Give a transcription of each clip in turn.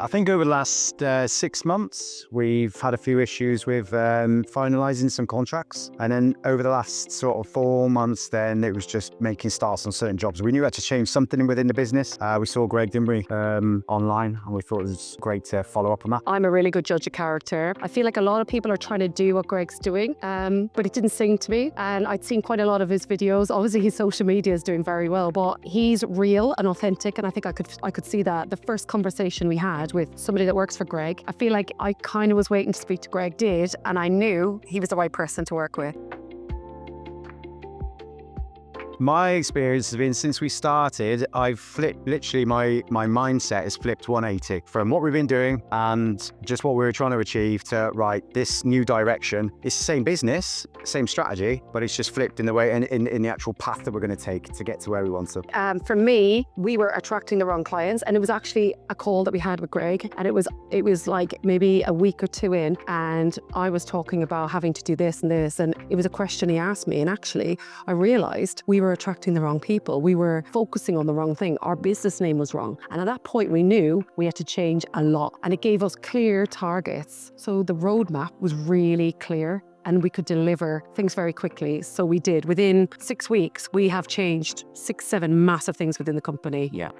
I think over the last 6 months, we've had a few issues with finalising some contracts. And then over the last sort of 4 months, then it was just making starts on certain jobs. We knew we had to change something within the business. We saw Greg, didn't we, online, and we thought it was great to follow up on that. I'm a really good judge of character. I feel like a lot of people are trying to do what Greg's doing, but it didn't sing to me. And I'd seen quite a lot of his videos. Obviously, his social media is doing very well, but he's real and authentic. And I think I could see that. The first conversation we had with somebody that works for Greg, I feel like I kind of was waiting to speak to Greg, and I knew he was the right person to work with. My experience has been since we started, I've flipped, literally my mindset has flipped 180 from what we've been doing and just what we were trying to achieve to, right, this new direction. It's the same business, same strategy, but it's just flipped in the way, in the actual path that we're going to take to get to where we want to. For me, we were attracting the wrong clients, and it was actually a call that we had with Greg, and it was like maybe a week or two in, and I was talking about having to do this and this, and it was a question he asked me, and actually I realized we were attracting the wrong people. We were focusing on the wrong thing. Our business name was wrong. And at that point, we knew we had to change a lot. And it gave us clear targets. So the roadmap was really clear and we could deliver things very quickly. So we did. Within 6 weeks, we have changed 6, 7 massive things within the company. Yeah.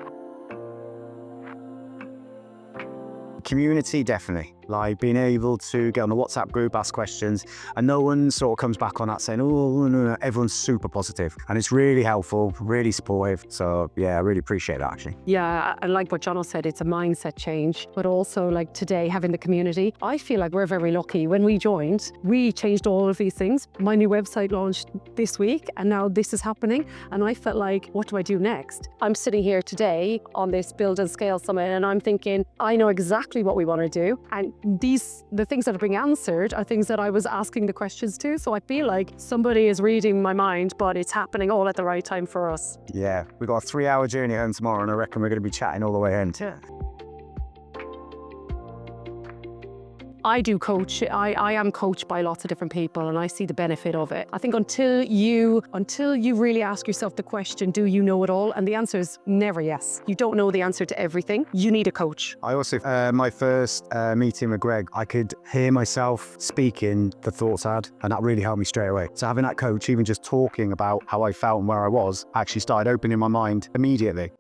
Community, definitely. Like being able to get on the WhatsApp group, ask questions, and no one sort of comes back on that saying, oh, no. Everyone's super positive. And it's really helpful, really supportive. So yeah, I really appreciate that actually. Yeah, and like what Jono said, it's a mindset change, but also like today having the community, I feel like we're very lucky. When we joined, we changed all of these things. My new website launched this week and now this is happening. And I felt like, what do I do next? I'm sitting here today on this Build and Scale Summit and I'm thinking, I know exactly what we want to do. And the things that are being answered are things that I was asking the questions to. So I feel like somebody is reading my mind, but it's happening all at the right time for us. Yeah, we've got a 3-hour journey home tomorrow and I reckon we're going to be chatting all the way home. Yeah. I do coach. I am coached by lots of different people and I see the benefit of it. I think until you really ask yourself the question, do you know it all? And the answer is never yes. You don't know the answer to everything. You need a coach. I also, my first meeting with Greg, I could hear myself speaking the thoughts I had, and that really helped me straight away. So having that coach, even just talking about how I felt and where I was, actually started opening my mind immediately.